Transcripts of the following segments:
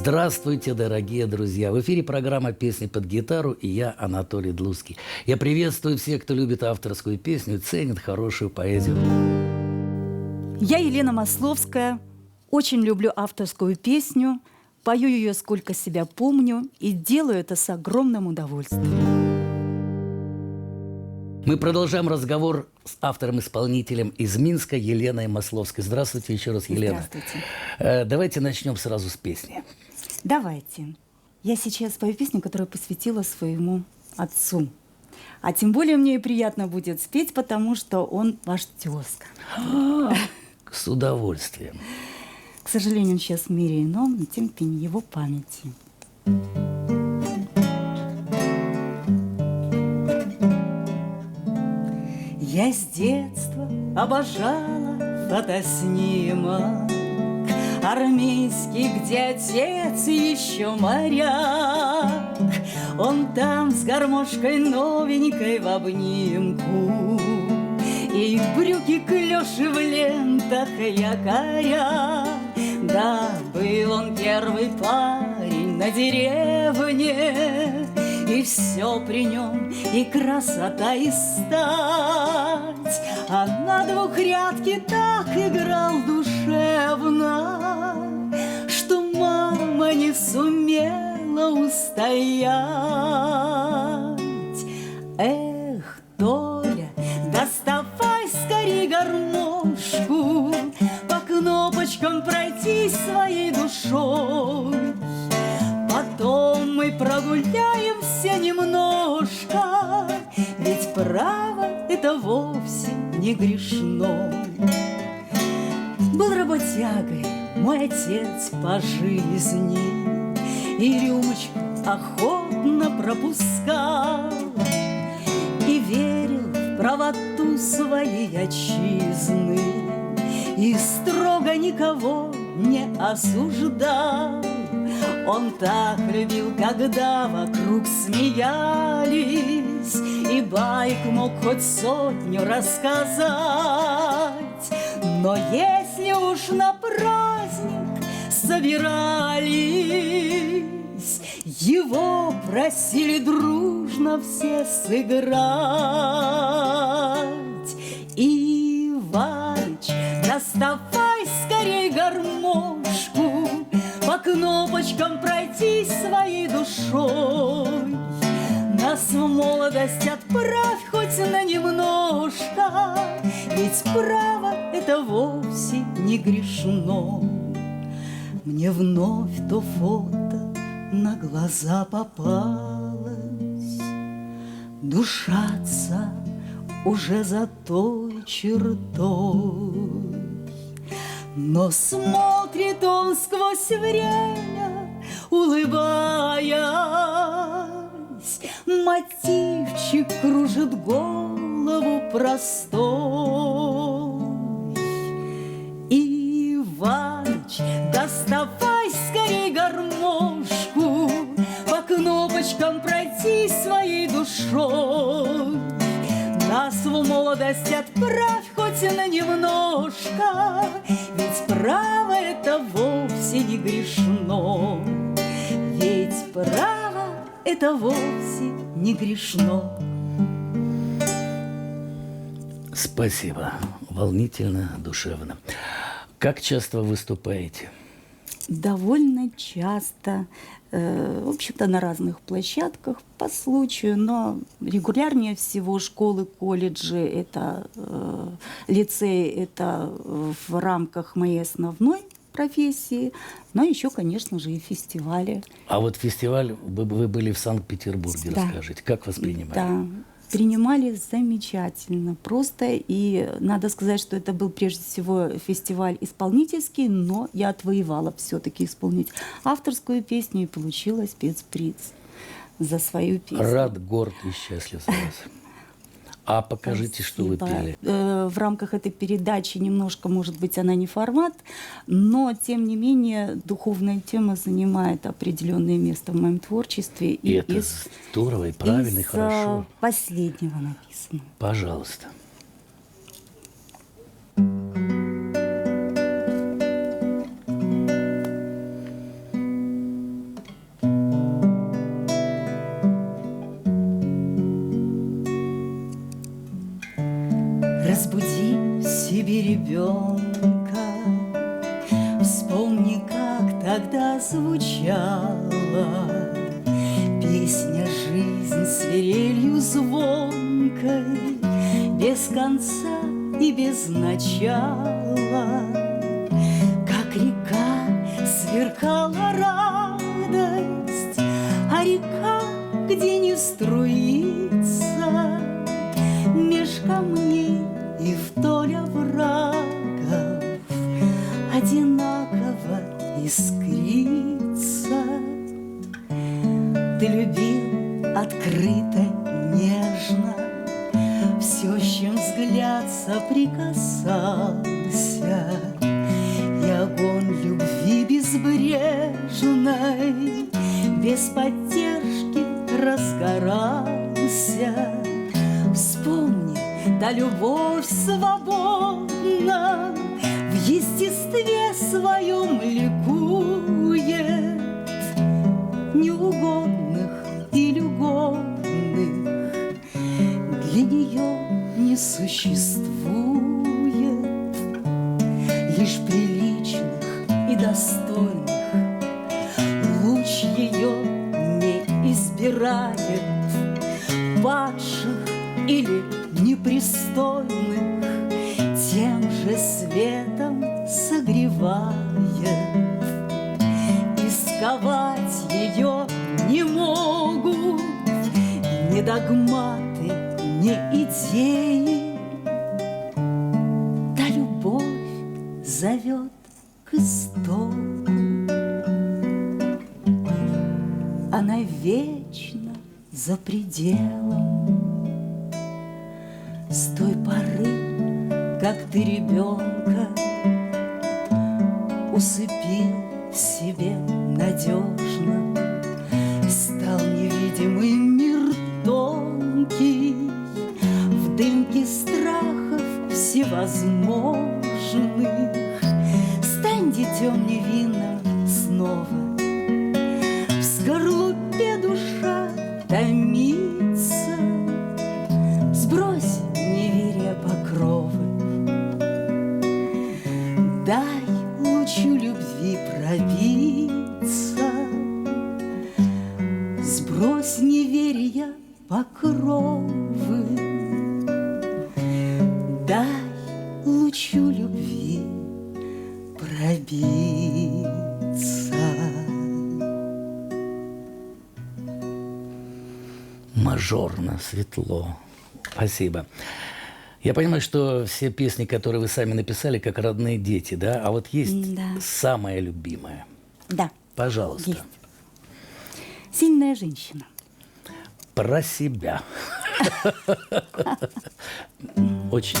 Здравствуйте, дорогие друзья! В эфире программа «Песни под гитару» и я, Анатолий Длуцкий. Я приветствую всех, кто любит авторскую песню и ценит хорошую поэзию. Я Елена Масловская, очень люблю авторскую песню, пою ее сколько себя помню и делаю это с огромным удовольствием. Мы продолжаем разговор с автором-исполнителем из Минска Еленой Масловской. Здравствуйте еще раз, Елена. Здравствуйте. Давайте начнем сразу с песни. Давайте. Я сейчас пою песню, которую посвятила своему отцу. А тем более мне и приятно будет спеть, потому что он ваш тезка. С удовольствием. К сожалению, он сейчас в мире ином, но тем не менее его памяти. Я с детства обожала фотоснимок армейский, где отец еще моряк. Он там с гармошкой новенькой в обнимку, и брюки клёши в лентах якоря. Да, был он первый парень на деревне, и все при нем, и красота, и стать. А на двухрядке так играл душевно, что мама не сумела устоять. Эх, Толя, доставай скорей гармошку, по кнопочкам пройтись своей душой. Потом мы прогуляемся немножко, ведь право это вовсе не грешно. Был работягой мой отец по жизни, и рюмочку охотно пропускал, и верил в правоту своей отчизны, и строго никого не осуждал. Он так любил, когда вокруг смеялись, и байк мог хоть сотню рассказать. Но если уж на праздник собирались, его просили дружно все сыграть. Иваныч, доставай скорей гармошку, по кнопочкам пройтись своей душой. Нас в молодость отправь хоть на немножко, ведь право это вовсе не грешно. Мне вновь то фото на глаза попалось, душа отца уже за той чертой. Но смотрит он сквозь время, улыбаясь, мотивчик кружит голову простой. Иваныч, доставай скорей гармошку, по кнопочкам пройтись своей душой. Нас в молодость отправь хоть на немножко, ведь право это вовсе не грешно. Ведь право это вовсе не грешно. Спасибо. Волнительно, душевно. Как часто выступаете? Довольно часто, в общем-то, на разных площадках по случаю, но регулярнее всего школы, колледжи, это лицей, это в рамках моей основной профессии, но еще, конечно же, и фестивали. А вот фестиваль, вы были в Санкт-Петербурге, Да. Расскажите, как воспринимали? Да. Принимали замечательно, просто, и надо сказать, что это был прежде всего фестиваль исполнительский, но я отвоевала все-таки исполнить авторскую песню и получила спецприз за свою песню. Рад, горд и счастлив за вас. А покажите, что вы пели. В рамках этой передачи немножко, может быть, она не формат, но, тем не менее, духовная тема занимает определенное место в моем творчестве. И это здорово, и правильно, и хорошо. Последнего написано. Пожалуйста. Вспомни, как тогда звучала песня «Жизнь свирелью звонкой», без конца и без начала. Как река сверкала радость, а река, где не струится, меж камней и вдоль оврагов одинаково искрится. Ты любил открыто, нежно, все, с чем взгляд соприкасался, и огонь любви безбрежной без поддержки разгорался. Вспомни, да любовь свободна в естестве своем ликует, неугодных или угодных для нее не существует. Лишь приличных и достойных луч ее не избирает, падших или непристойных тем же светом согревает. Исковать ее не могут ни догматы, ни идеи. Да любовь зовет к истоку, она вечно за пределом. С той поры, как ты ребенка усыпил в себе надежно, стал невидимый мир тонкий, в дымке страхов всевозможных. Стань детем невинным снова, в скорлупе душа томится. Сбрось неверие покровы, дай лучу любви пробиться. Сбрось неверия покровы, дай лучу любви пробиться. Мажорно, светло. Спасибо. Я понимаю, что все песни, которые вы сами написали, как родные дети, да? А вот есть самая любимая. Да. Пожалуйста. Есть. Сильная женщина. Про себя. Очень.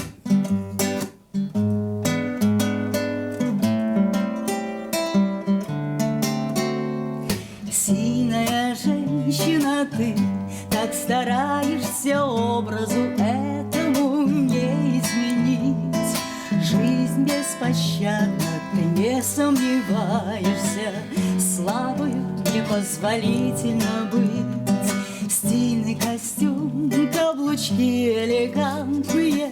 Сильная женщина ты, так стараешься образу этому не изменить. Жизнь беспощадна, ты не сомневаешься, слабою непозволительно быть. Стильный костюм, каблучки элегантные,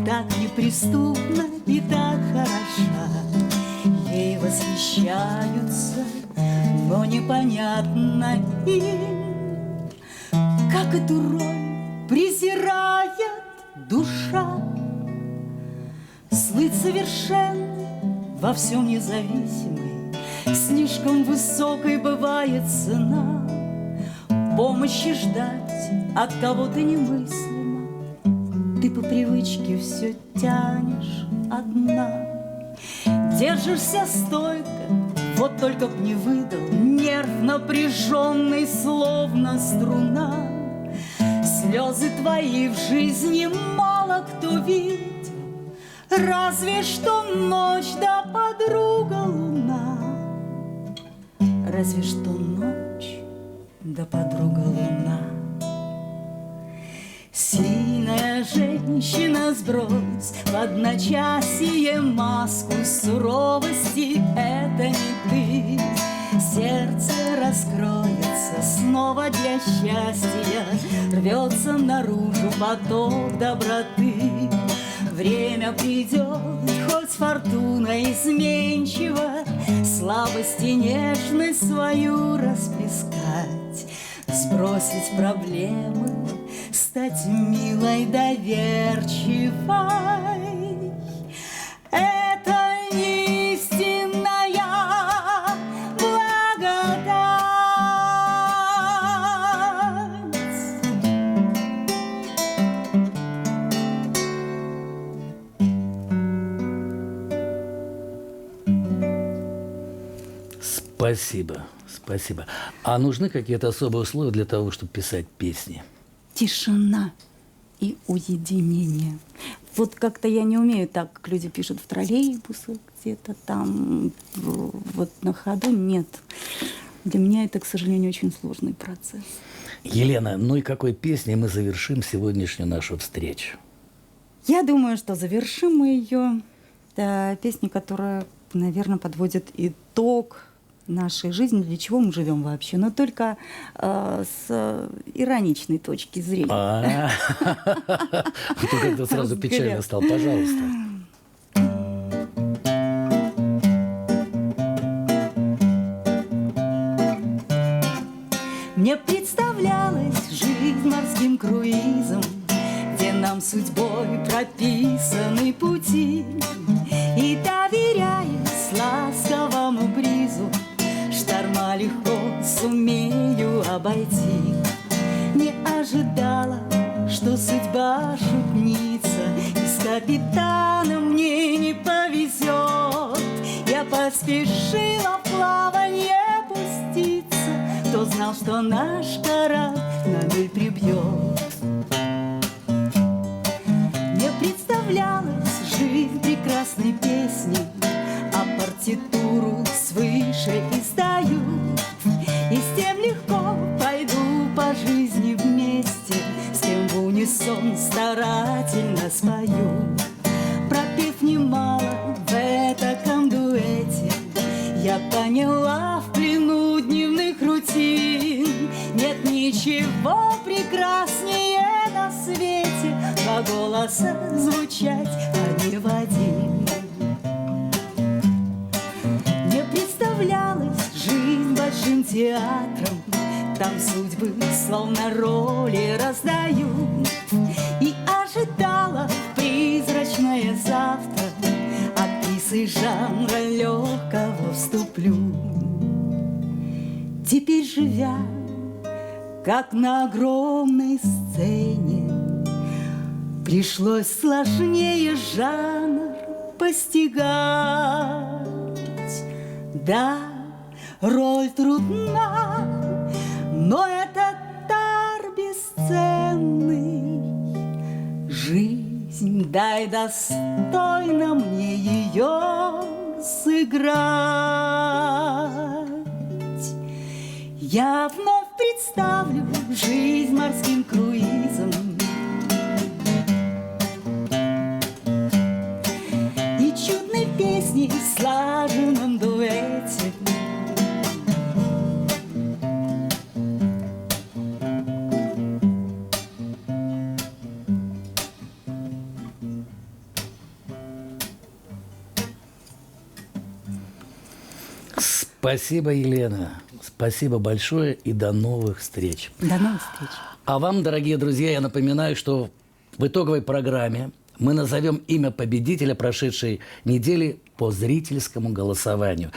так неприступна и так хороша. Ей восхищаются, но непонятно им, как эту роль презирает душа. Слыть совершенной, во всем независимой, слишком высокой бывает цена. Помощи ждать от кого-то немыслимо, ты по привычке все тянешь одна. Держишься стойко, вот только б не выдал нерв напряженный, словно струна. Слезы твои в жизни мало кто видел, разве что ночь да подруга луна. Разве что ночь да подруга луна. Сильная женщина, сбрось в одночасье маску суровости, это не ты. Сердце раскроется снова для счастья, рвется наружу поток доброты. В время придет, хоть фортуна изменчива, слабость и нежность свою расплескать, сбросить проблемы, стать милой, доверчивой. Это истинная благодать. Спасибо, спасибо. А нужны какие-то особые условия для того, чтобы писать песни? Тишина и уединение. Вот как-то я не умею так, как люди пишут в троллейбусах, где-то там, вот на ходу. Нет. Для меня это, к сожалению, очень сложный процесс. Елена, ну и какой песней мы завершим сегодняшнюю нашу встречу? Я думаю, что завершим мы ее песней, которая, наверное, подводит итог нашей жизни, для чего мы живем вообще, но только с ироничной точки зрения. Ты как-то сразу печально стал, пожалуйста. Мне представлялась жизнь морским круизом, где нам судьбой прописаны пути, и доверяясь ласковому бризу, шторма легко сумею обойти. Не ожидала, что судьба шутница, и с капитаном мне не повезет. Я поспешила в плаванье пуститься, кто знал, что наш корабль на мель прибьет. Мне представлялась жизнь прекрасной песни, а партитуру свыше издаю, и с тем легко пойду по жизни вместе, с кем в унисон старательно спою. Пропев немало в этом дуэте, я поняла в плену дневных рутин, нет ничего прекраснее на свете, два голоса звучать, а не в один. Мне представлялась жизнь большим театром, там судьбы словно роли раздают, и ожидала призрачное завтра, актрисы жанра легкого вступлю. Теперь, живя как на огромной сцене, пришлось сложнее жанр постигать. Да, роль трудна, но это дар бесценный. Жизнь, дай достойно мне ее сыграть. Я вновь представлю жизнь морским круизом, и чудной песней в слаженном дуэте. Спасибо, Елена. Спасибо большое и до новых встреч. До новых встреч. А вам, дорогие друзья, я напоминаю, что в итоговой программе мы назовем имя победителя прошедшей недели по зрительскому голосованию.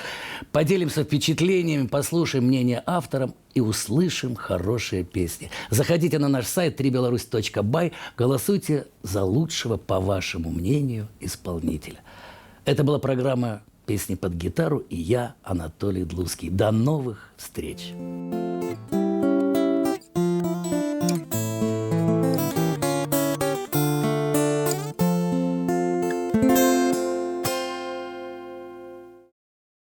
Поделимся впечатлениями, послушаем мнение авторов и услышим хорошие песни. Заходите на наш сайт www.3belorus.by, голосуйте за лучшего, по вашему мнению, исполнителя. Это была программа «Песни под гитару» и я, Анатолий Длуцкий. До новых встреч!